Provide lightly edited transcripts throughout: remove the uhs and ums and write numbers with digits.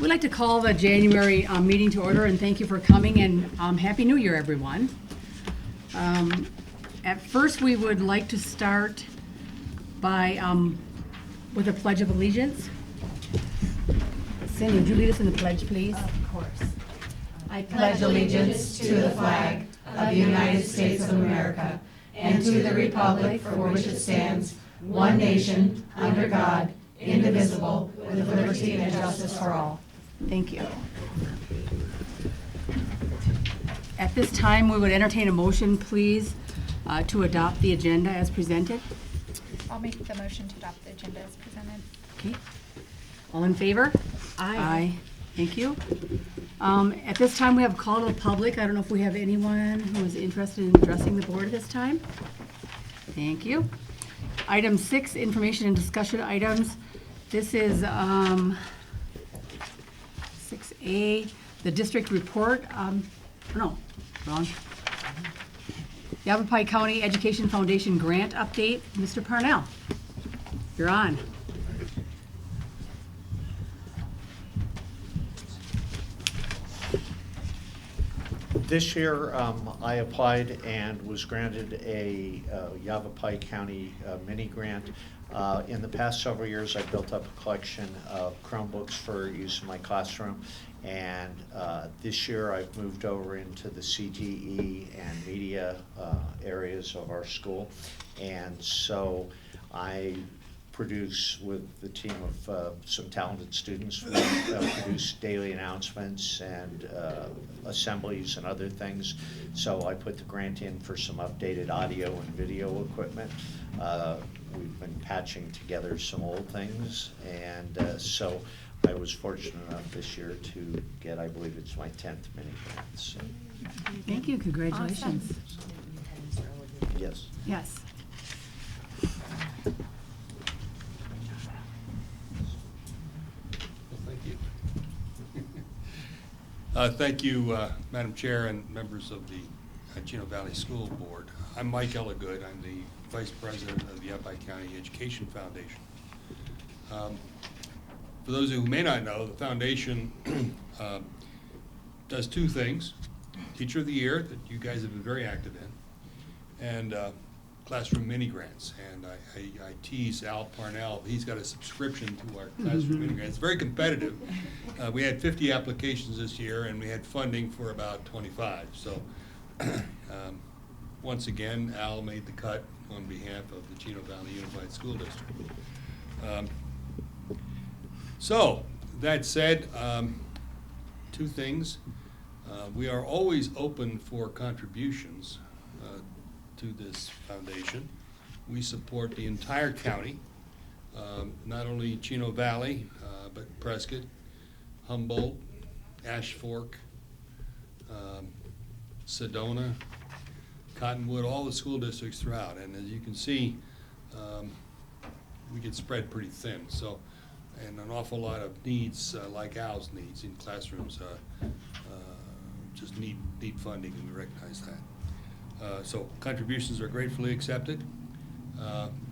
We'd like to call the January meeting to order, and thank you for coming, and Happy New Year, everyone. At first, we would like to start by with a Pledge of Allegiance. Cindy, would you lead us in the pledge, please? Of course. I pledge allegiance to the flag of the United States of America and to the republic for which it stands, one nation, under God, indivisible, with liberty and justice for all. Thank you. At this time, we would entertain a motion, please, to adopt the agenda as presented. I'll make the motion to adopt the agenda as presented. Okay. All in favor? Aye. Thank you. At this time, we have a call to the public. I don't know if we have anyone who is interested in addressing the board this time. Thank you. Item 6, information and discussion items. This is 6A, the district report. No, wrong. Yavapai County Education Foundation grant update. Mr. Parnell, you're on. This year, I applied and was granted a Yavapai County mini grant. In the past several years, I built up a collection of Chromebooks for use in my classroom, and this year I've moved over into the CTE and media areas of our school, and so I produce with the team of some talented students. We produce daily announcements and assemblies and other things. So I put the grant in for some updated audio and video equipment. We've been patching together some old things, and so I was fortunate enough this year to get, I believe it's my 10th mini grant. So. Thank you. Congratulations. Awesome. Yes. Yes. Thank you, Madam Chair and members of the Chino Valley School Board. I'm Mike Elligood. I'm the Vice President of the Yavapai County Education Foundation. For those who may not know, the foundation does two things: Teacher of the Year, that you guys have been very active in, and classroom mini grants. And I tease Al Parnell, he's got a subscription to our classroom mini grants. It's very competitive. We had 50 applications this year, and we had funding for about 25. So once again, Al made the cut on behalf of the Chino Valley Unified School District. So that said, two things. We are always open for contributions to this foundation. We support the entire county, not only Chino Valley, but Prescott, Humboldt, Ash Fork, Sedona, Cottonwood, all the school districts throughout. And as you can see, we get spread pretty thin. So, and an awful lot of needs, like Al's needs in classrooms, just need funding, and we recognize that. So contributions are gratefully accepted.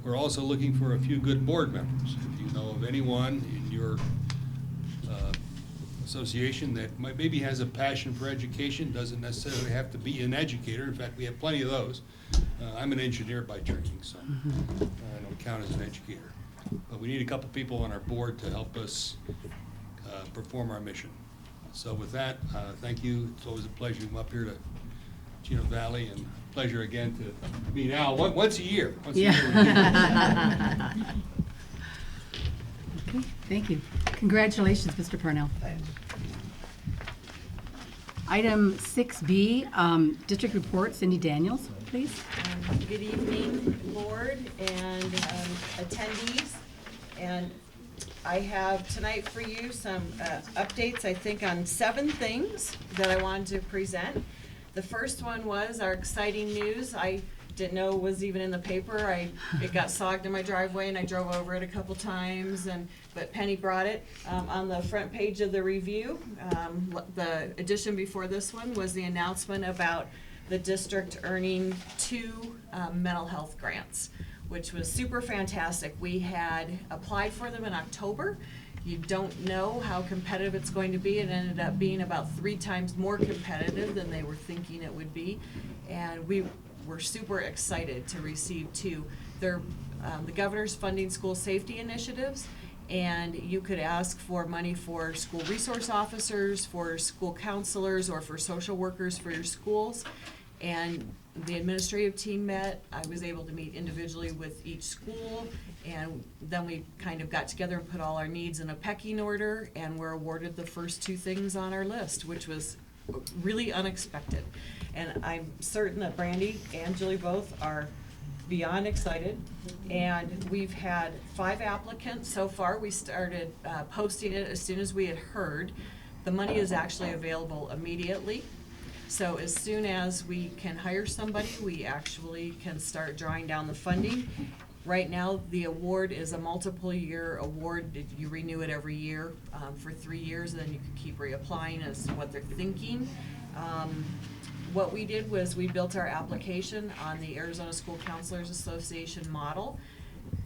We're also looking for a few good board members. If you know of anyone in your association that maybe has a passion for education, doesn't necessarily have to be an educator. In fact, we have plenty of those. I'm an engineer by training, so I don't count as an educator. But we need a couple people on our board to help us perform our mission. So with that, thank you. It's always a pleasure to come up here to Chino Valley, and pleasure again to meet Al once a year. Okay, thank you. Congratulations, Mr. Parnell. Item 6B, district report, Cindy Daniels, please. Good evening, board and attendees. And I have tonight for you some updates, I think, on 7 things that I wanted to present. The first one was our exciting news. I didn't know it was even in the paper. It got sogged in my driveway, and I drove over it a couple times, but Penny brought it. On the front page of the review, the edition before this one was the announcement about the district earning 2 mental health grants, which was super fantastic. We had applied for them in October, You don't know how competitive it's going to be. It ended up being about 3 times more competitive than they were thinking it would be. And we were super excited to receive 2. They're the governor's funding school safety initiatives, and you could ask for money for school resource officers, for school counselors, or for social workers for your schools. And the administrative team met. I was able to meet individually with each school, and then we kind of got together and put all our needs in a pecking order, and were awarded the first 2 things on our list, which was really unexpected. And I'm certain that Brandy and Julie both are beyond excited. And we've had 5 applicants so far. We started posting it as soon as we had heard. The money is actually available immediately. So as soon as we can hire somebody, we actually can start drawing down the funding. Right now, the award is a multiple year award. You renew it every year for 3 years, and then you can keep reapplying as to what they're thinking. What we did was we built our application on the Arizona School Counselors Association model.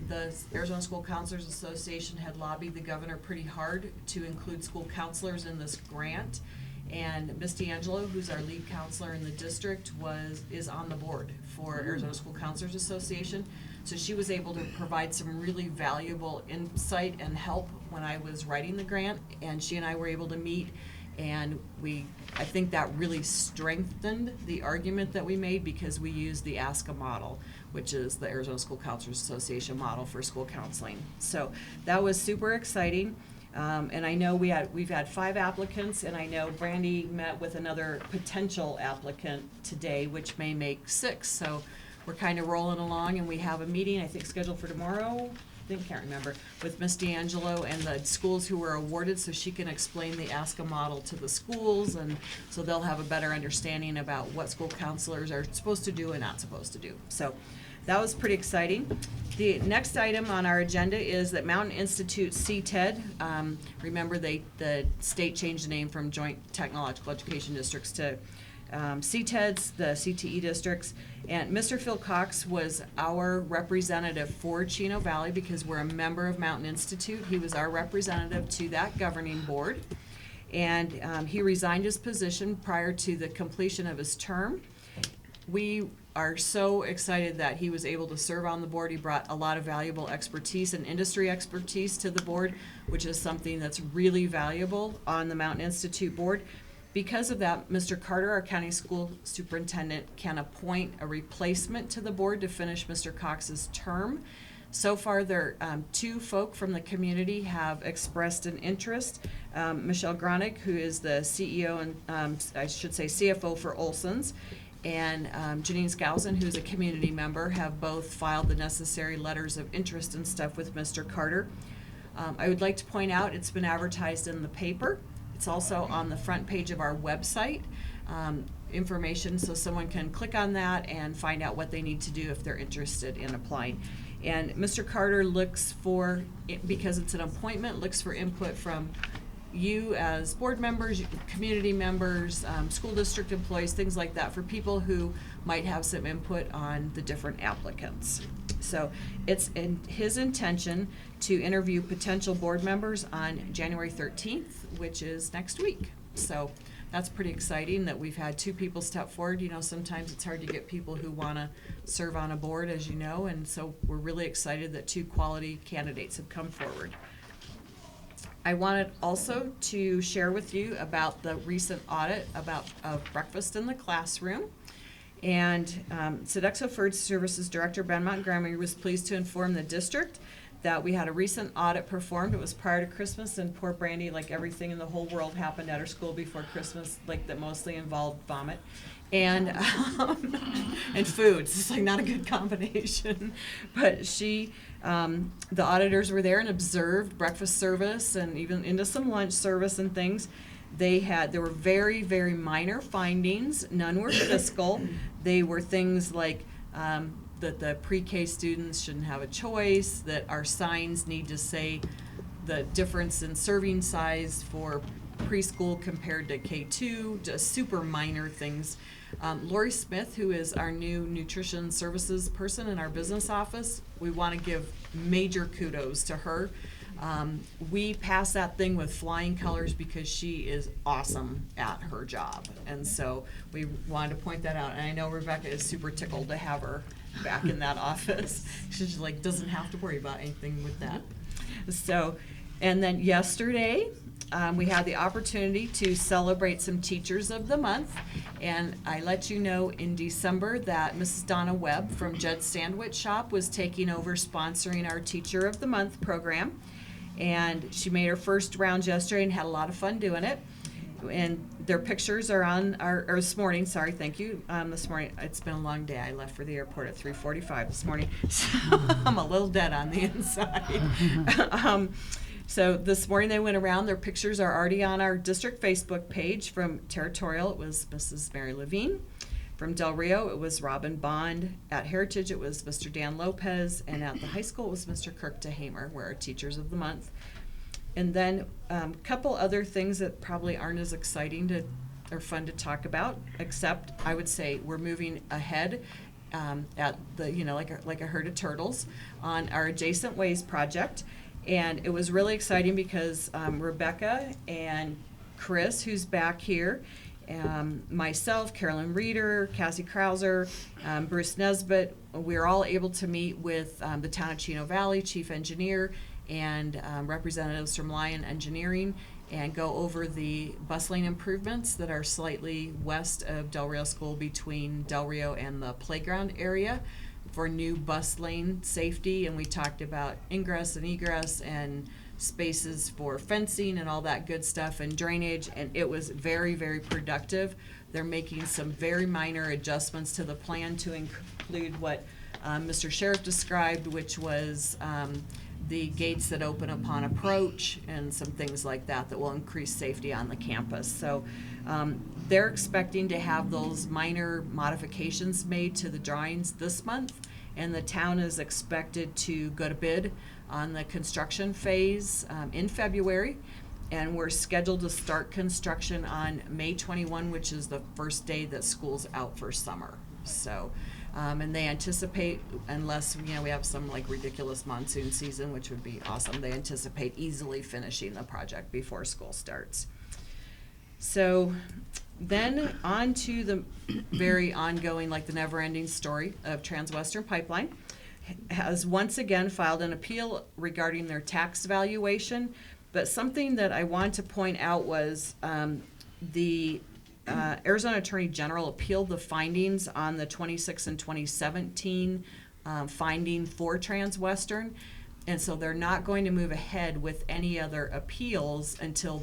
The Arizona School Counselors Association had lobbied the governor pretty hard to include school counselors in this grant. And Ms. D'Angelo, who's our lead counselor in the district, is on the board for Arizona School Counselors Association. So she was able to provide some really valuable insight and help when I was writing the grant, and she and I were able to meet, and I think that really strengthened the argument that we made, because we used the ASCA model, which is the Arizona School Counselors Association model for school counseling. So that was super exciting. And I know we've had 5 applicants, and I know Brandy met with another potential applicant today, which may make 6. So we're kind of rolling along, and we have a meeting, I think, scheduled for tomorrow. Can't remember, with Ms. D'Angelo and the schools who were awarded, so she can explain the ASCA model to the schools, and so they'll have a better understanding about what school counselors are supposed to do and not supposed to do. So that was pretty exciting. The next item on our agenda is that Mountain Institute CTED, remember the state changed the name from Joint Technological Education Districts to CTEDs, the CTE districts. And Mr. Phil Cox was our representative for Chino Valley, because we're a member of Mountain Institute. He was our representative to that governing board. And he resigned his position prior to the completion of his term. We are so excited that he was able to serve on the board. He brought a lot of valuable expertise and industry expertise to the board, which is something that's really valuable on the Mountain Institute board. Because of that, Mr. Carter, our county school superintendent, can appoint a replacement to the board to finish Mr. Cox's term. So far, there 2 folk from the community have expressed an interest. Michelle Gronick, who is the CEO and I should say CFO for Olson's, and Janine Skousen, who's a community member, have both filed the necessary letters of interest and stuff with Mr. Carter. I would like to point out it's been advertised in the paper. It's also on the front page of our website, information, so someone can click on that and find out what they need to do if they're interested in applying. And Mr. Carter looks for, because it's an appointment, looks for input from you as board members, community members, school district employees, things like that, for people who might have some input on the different applicants. So it's in his intention to interview potential board members on January 13th, which is next week. So that's pretty exciting that we've had 2 people step forward. You know, sometimes it's hard to get people who want to serve on a board, as you know, and so we're really excited that 2 quality candidates have come forward. I wanted also to share with you about the recent audit of breakfast in the classroom. And Sodexo Food Services Director Ben Montgomery was pleased to inform the district that we had a recent audit performed. It was prior to Christmas, and poor Brandy, like everything in the whole world happened at her school before Christmas, like that mostly involved vomit and foods. It's like not a good combination. But she, the auditors were there and observed breakfast service and even into some lunch service and things. There were very, very minor findings. None were fiscal. They were things like that the pre-K students shouldn't have a choice, that our signs need to say the difference in serving size for preschool compared to K2, just super minor things. Lori Smith, who is our new nutrition services person in our business office, we want to give major kudos to her. We pass that thing with flying colors because she is awesome at her job. And so we wanted to point that out. And I know Rebecca is super tickled to have her back in that office. She's like, doesn't have to worry about anything with that. So, and then yesterday, we had the opportunity to celebrate some Teachers of the Month. And I let you know in December that Mrs. Donna Webb from Judd's Sandwich Shop was taking over sponsoring our Teacher of the Month program. And she made her first rounds yesterday and had a lot of fun doing it. And their pictures are on or this morning, sorry, thank you. This morning, it's been a long day. I left for the airport at 3:45 this morning, so I'm a little dead on the inside. So this morning they went around, their pictures are already on our district Facebook page. From Territorial, it was Mrs. Mary Levine. From Del Rio, it was Robin Bond. At Heritage, it was Mr. Dan Lopez. And at the high school, it was Mr. Kirk DeHamer, were our Teachers of the Month. And then a couple other things that probably aren't as exciting or fun to talk about, except I would say we're moving ahead at the, like a herd of turtles on our Adjacent Ways project. And it was really exciting because Rebecca and Chris, who's back here, myself, Carolyn Reeder, Cassie Krauser, Bruce Nesbitt, we were all able to meet with the town of Chino Valley chief engineer and representatives from Lion Engineering, and go over the bus lane improvements that are slightly west of Del Rio School between Del Rio and the playground area for new bus lane safety. And we talked about ingress and egress and spaces for fencing and all that good stuff and drainage, and it was very, very productive. They're making some very minor adjustments to the plan to include what Mr. Sheriff described, which was the gates that open upon approach and some things like that that will increase safety on the campus. So they're expecting to have those minor modifications made to the drawings this month, and the town is expected to go to bid on the construction phase in February, and we're scheduled to start construction on May 21, which is the first day that school's out for summer. So and they anticipate, unless we have some like ridiculous monsoon season, which would be awesome, they anticipate easily finishing the project before school starts. So then on to the very ongoing, like the never-ending story of Transwestern Pipeline has once again filed an appeal regarding their tax valuation. But something that I want to point out was the Arizona Attorney General appealed the findings on the 2016 and 2017 finding for Transwestern. And so they're not going to move ahead with any other appeals until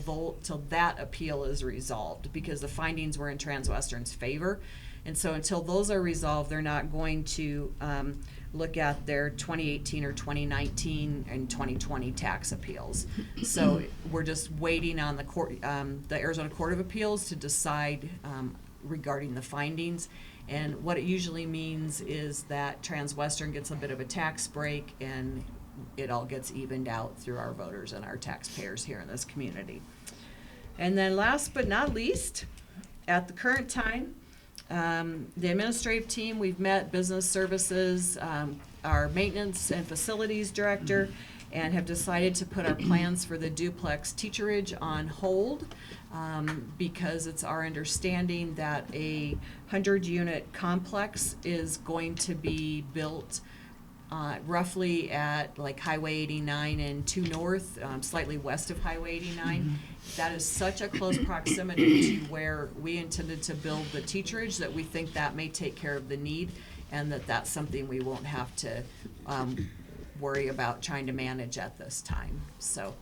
that appeal is resolved, because the findings were in Transwestern's favor. And so until those are resolved, they're not going to look at their 2018 or 2019 and 2020 tax appeals. So we're just waiting on the court, the Arizona Court of Appeals to decide regarding the findings. And what it usually means is that Transwestern gets a bit of a tax break, and it all gets evened out through our voters and our taxpayers here in this community. And then last but not least, at the current time, the administrative team, we've met business services, our maintenance and facilities director, and have decided to put our plans for the duplex teacherage on hold because it's our understanding that a 100-unit complex is going to be built roughly at like Highway 89 and 2 North, slightly west of Highway 89. That is such a close proximity to where we intended to build the teacherage that we think that may take care of the need, and that's something we won't have to worry about trying to manage at this time. So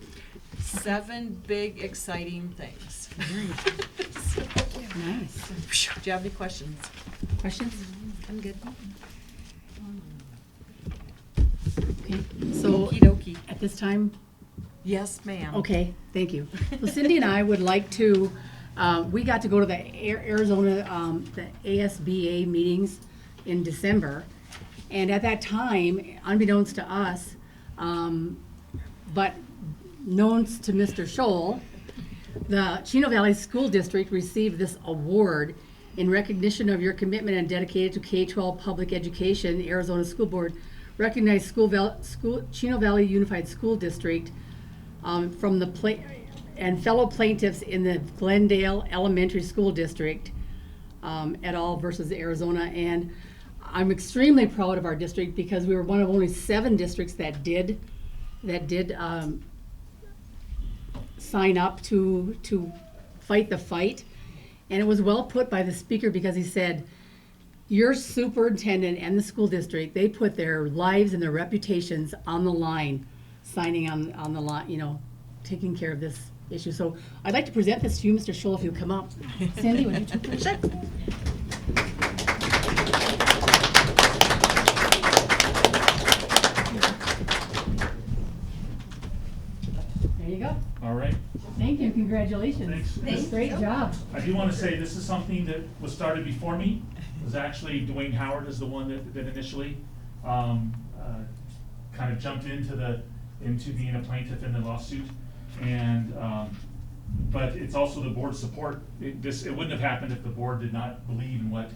7 big exciting things. Nice. Do you have any questions? Questions? I'm good. Okay, so Okey dokey. at this time, Yes, ma'am. okay, thank you. So Cindy and I would like to, we got to go to the Arizona, the ASBA meetings in December. And at that time, unbeknownst to us, but known to Mr. Scholl, the Chino Valley School District received this award in recognition of your commitment and dedicated to K-12 public education. The Arizona School Board recognized Chino Valley Unified School District from the and fellow plaintiffs in the Glendale Elementary School District, et al. Versus Arizona. And I'm extremely proud of our district because we were one of only 7 districts that did sign up to fight the fight. And it was well put by the speaker because he said, your superintendent and the school district, they put their lives and their reputations on the line, signing on the line, you know, taking care of this issue. So I'd like to present this to you, Mr. Scholl, if you'll come up. Cindy, would you take this? Sure. There you go. All right. Thank you, congratulations. Thanks. Great job. I do want to say this is something that was started before me. It was actually Dwayne Howard is the one that initially kind of jumped into being a plaintiff in the lawsuit. And but it's also the board's support. It wouldn't have happened if the board did not believe in what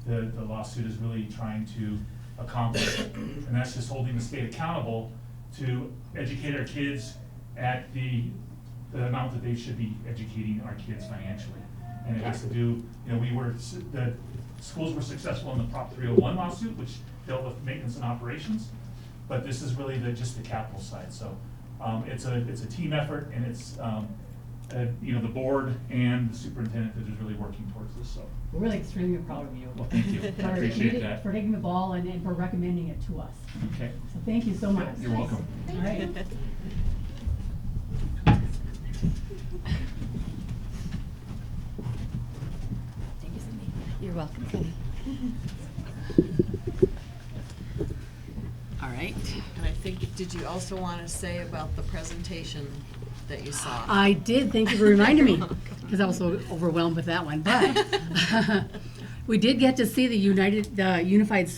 the lawsuit is really trying to accomplish. And that's just holding the state accountable to educate our kids at the amount that they should be educating our kids financially. And it has to do, you know, the schools were successful in the Prop 301 lawsuit, which dealt with maintenance and operations, but this is really just the capital side. So it's a team effort, and it's you know, the board and the superintendent that is really working towards this. So We're really extremely proud of you. well, thank you. I appreciate that. For taking the ball and for recommending it to us. Okay. So thank you so much. You're welcome. All right. You're welcome, Cindy. All right. And I think, did you also want to say about the presentation that you saw? I did, thank you for reminding me, because I was so overwhelmed with that one, but we did get to see the Unified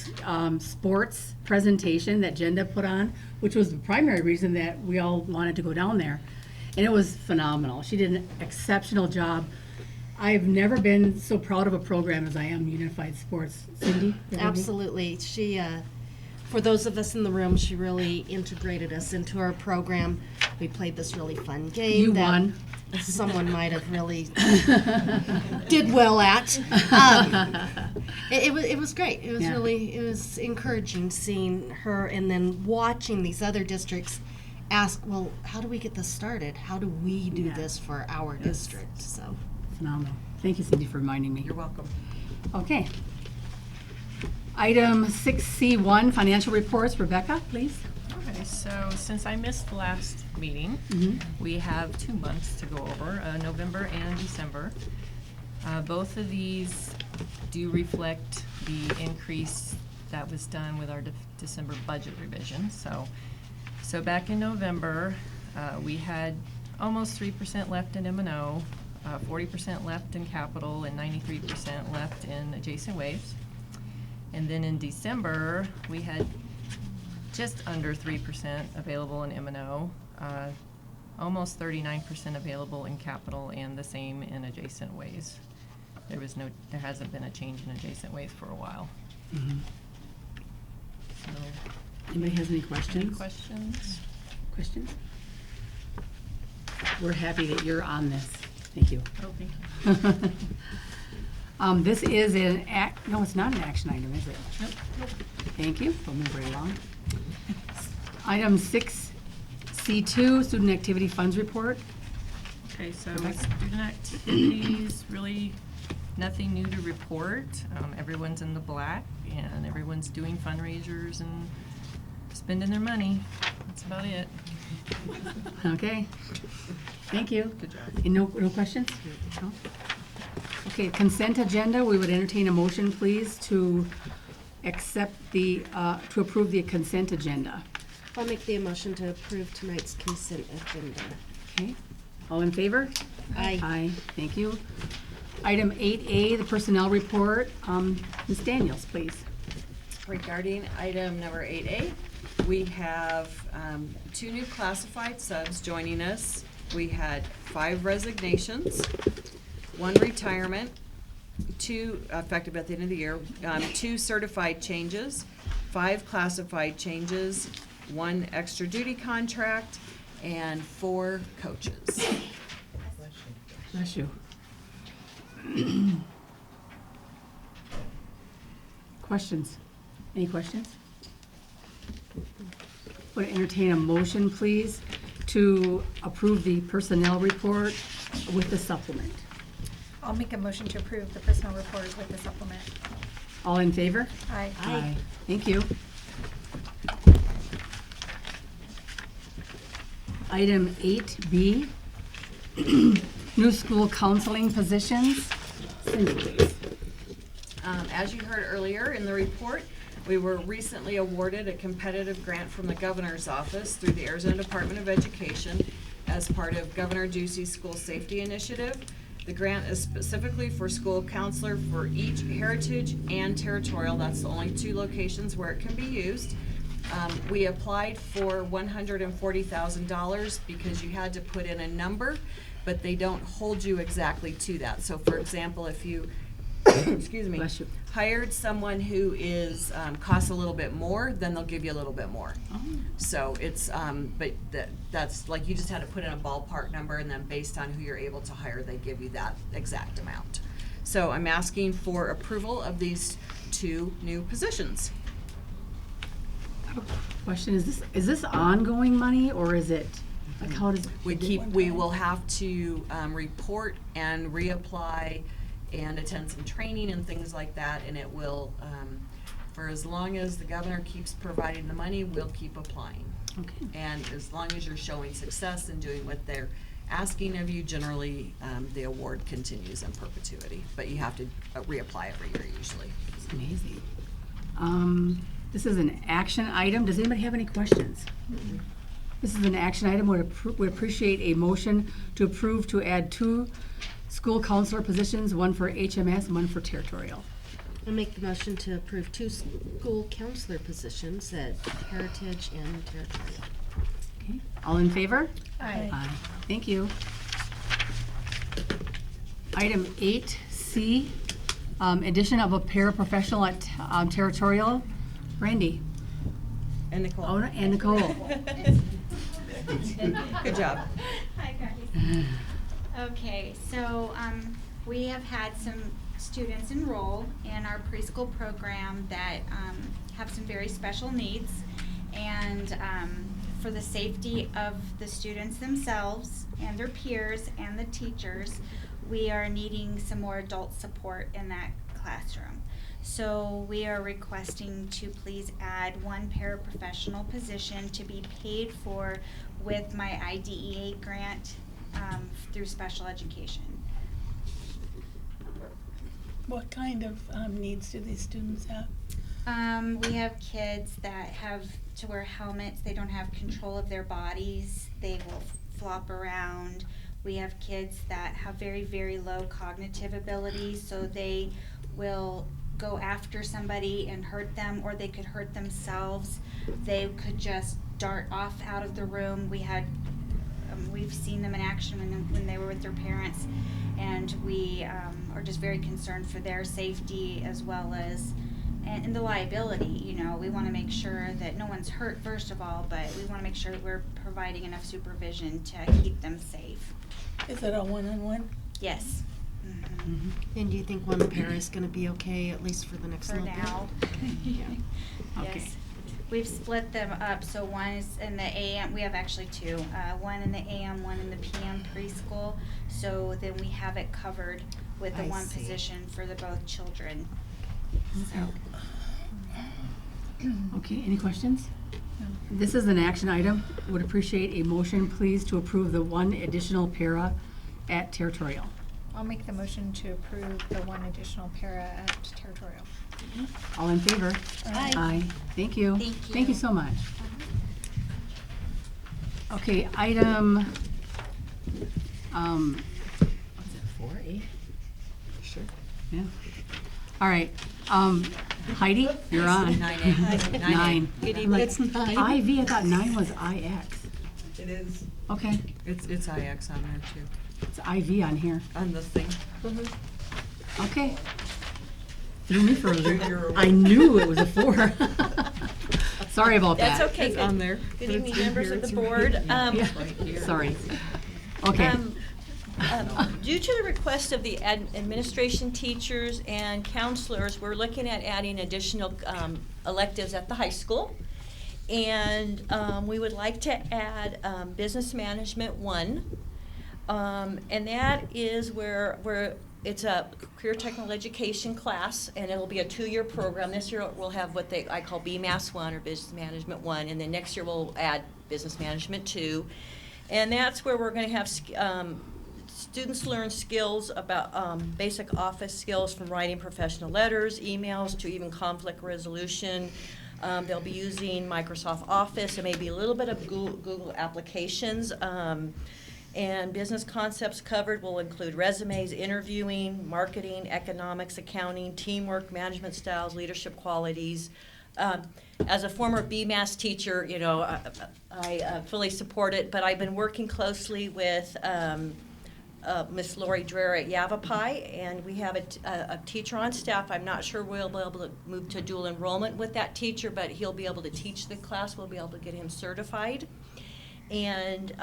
Sports presentation that Jenda put on, which was the primary reason that we all wanted to go down there. And it was phenomenal. She did an exceptional job. I've never been so proud of a program as I am Unified Sports. Cindy? Absolutely. She, for those of us in the room, she really integrated us into her program. We played this really fun game. You that won. Someone might have really did well at. It was great. It was Yeah. it was encouraging seeing her and then watching these other districts ask, well, how do we get this started? How do we do Yeah. this for our district? So. Phenomenal. Thank you, Cindy, for reminding me. You're welcome. Okay. Item 6C1, financial reports. Rebecca, please. Okay, so since I missed the last meeting, we have 2 months to go over, November and December. Both of these do reflect the increase that was done with our December budget revision. So back in November, we had almost 3% left in M&O, 40% left in capital, and 93% left in adjacent waves. And then in December, we had just under 3% available in M&O, almost 39% available in capital, and the same in adjacent ways. There hasn't been a change in adjacent ways for a while. So, Anybody has any questions? any questions? Questions? We're happy that you're on this. Thank you. Oh, thank you. This is no, it's not an action item, is it? Nope. Thank you. We'll move right along. Item 6C2, student activity funds report. Okay, so Rebecca? student activities, really nothing new to report. Everyone's in the black, and everyone's doing fundraisers and spending their money. That's about it. Okay. Thank you. Good job. And no questions? No? Okay, consent agenda, we would entertain a motion, please, to accept to approve the consent agenda. I'll make the motion to approve tonight's consent agenda. Okay, all in favor? Aye. Aye, thank you. Item 8A, the personnel report. Ms. Daniels, please. Regarding item number 8A, we have 2 new classified subs joining us. We had 5 resignations, 1 retirement, 2 effective at the end of the year, 2 certified changes, 5 classified changes, 1 extra duty contract, and 4 coaches. Bless you. Questions? Any questions? Would entertain a motion, please, to approve the personnel report with the supplement. I'll make a motion to approve the personnel report with the supplement. All in favor? Aye. Thank you. Item 8B, new school counseling positions. Cindy, please. As you heard earlier in the report, we were recently awarded a competitive grant from the governor's office through the Arizona Department of Education as part of Governor Ducey's School Safety Initiative. The grant is specifically for school counselor for each heritage and territorial. That's the only 2 locations where it can be used. We applied for $140,000 because you had to put in a number, but they don't hold you exactly to that. So for example, if you excuse me, Bless you. hired someone who is, costs a little bit more, then they'll give you a little bit more. So it's, but that's, like, you just had to put in a ballpark number, and then based on who you're able to hire, they give you that exact amount. So I'm asking for approval of these 2 new positions. Question, is this ongoing money, or is it, like, how does? We will have to, report and reapply and attend some training and things like that, and it will, for as long as the governor keeps providing the money, we'll keep applying. Okay. And as long as you're showing success and doing what they're asking of you, generally, the award continues in perpetuity, but you have to reapply every year usually. It's amazing. This is an action item. Does anybody have any questions? This is an action item. We appreciate a motion to approve to add 2 school counselor positions, 1 for HMS and 1 for territorial. I'll make the motion to approve 2 school counselor positions at Heritage and Territorial. Okay. All in favor? Aye. Thank you. Item 8C, addition of a paraprofessional at territorial. Randy. And Nicole. Oh, and Nicole. Good job. Hi, guys. Okay, so we have had some students enroll in our preschool program that have some very special needs. And for the safety of the students themselves and their peers and the teachers, we are needing some more adult support in that classroom. So we are requesting to please add 1 paraprofessional position to be paid for with my IDEA grant through special education. What kind of needs do these students have? We have kids that have to wear helmets. They don't have control of their bodies. They will flop around. We have kids that have very, very low cognitive ability, so they will go after somebody and hurt them, or they could hurt themselves. They could just dart off out of the room. We've seen them in action when they were with their parents, and we are just very concerned for their safety as well as and the liability. You know, we want to make sure that no one's hurt first of all, but we want to make sure that we're providing enough supervision to keep them safe. Is it a one-on-one? Yes. Mm-hmm. And do you think 1 para is going to be okay, at least for the next For little bit? now. Yeah. Okay. Yes. We've split them up, so one is in the AM, we have actually 2, 1 in the AM, 1 in the PM preschool, so then we have it covered with the I 1 see. position for the both children. So, Okay, any questions? This is an action item. Would appreciate a motion, please, to approve the 1 additional para at territorial. I'll make the motion to approve the 1 additional para at territorial. All in favor? Aye. Aye. Thank you. Thank Thank you you. so much. Okay, item, Was it 4A? Sure. yeah. All right, Heidi, you're on. 9A. 9. Good I'm evening. like, It's 9. IV, I thought 9 was IX. It is. Okay, It's IX on there too, it's IV on here. on the thing. Okay. Threw me for a loop. I knew it was a 4. Sorry about that. That's okay. It's on there. Good but evening, it's in members here, of the it's board. Yeah, right here. sorry. Okay. Due to the request of the administration teachers and counselors, we're looking at adding additional electives at the high school. And we would like to add Business Management 1. And that is where it's a career technical education class, and it'll be a 2-year program. This year we'll have what I call BMAS 1 or Business Management 1, and then next year we'll add Business Management 2. And that's where we're going to have students learn skills about basic office skills, from writing professional letters, emails, to even conflict resolution. They'll be using Microsoft Office and maybe a little bit of Google applications. And business concepts covered will include resumes, interviewing, marketing, economics, accounting, teamwork, management styles, leadership qualities. As a former BMAS teacher, you know, I fully support it, but I've been working closely with Miss Lori Dreher at Yavapai, and we have a teacher on staff. I'm not sure we'll be able to move to dual enrollment with that teacher, but he'll be able to teach the class. We'll be able to get him certified. And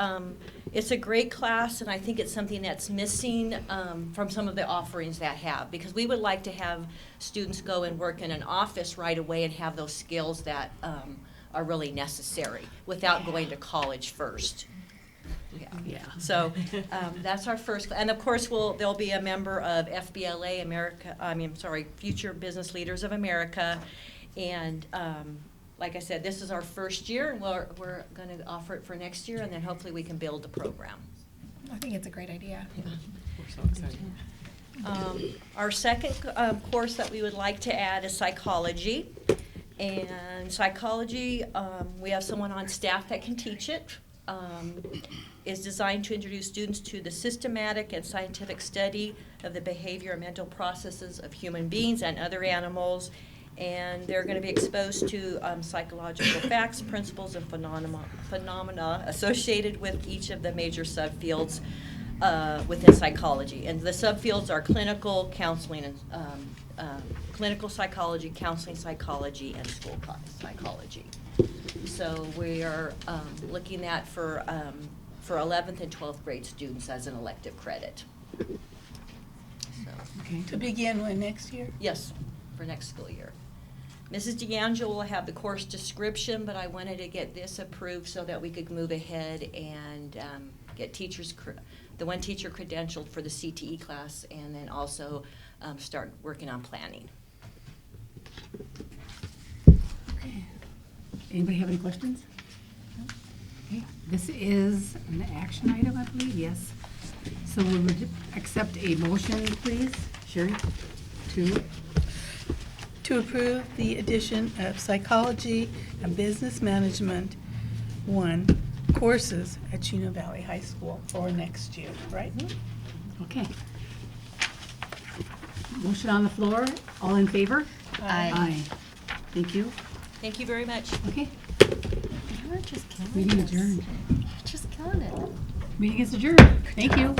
it's a great class, and I think it's something that's missing from some of the offerings that have, because we would like to have students go and work in an office right away and have those skills that are really necessary without going to college first. Yeah. So that's our first, and of course there'll be a member of FBLA Future Business Leaders of America, and like I said, this is our first year, and we're going to offer it for next year, and then hopefully we can build the program. I think it's a great idea. We're so excited. Our second course that we would like to add is psychology. And psychology, we have someone on staff that can teach it. Is designed to introduce students to the systematic and scientific study of the behavior and mental processes of human beings and other animals. And they're going to be exposed to psychological facts, principles, and phenomena associated with each of the major subfields within psychology. And the subfields are clinical, counseling, and clinical psychology, counseling psychology, and school psychology. So we are looking at for 11th and 12th grade students as an elective credit. So, Okay. To begin when, next year? yes, for next school year. Mrs. DeAngelo will have the course description, but I wanted to get this approved so that we could move ahead and get the one teacher credentialed for the CTE class, and then also start working on planning. Okay. Anybody have any questions? No? Okay. This is an action item, I believe, yes. So we would accept a motion, please, Sherry, To approve the addition of psychology and business management 1 courses at Chino Valley High School for next year, right? Okay. Motion on the floor, all in favor? Aye. Thank you. Thank you very much. Okay, You're just killing meeting us. adjourned. You're just killing it. Meeting is adjourned. Thank you.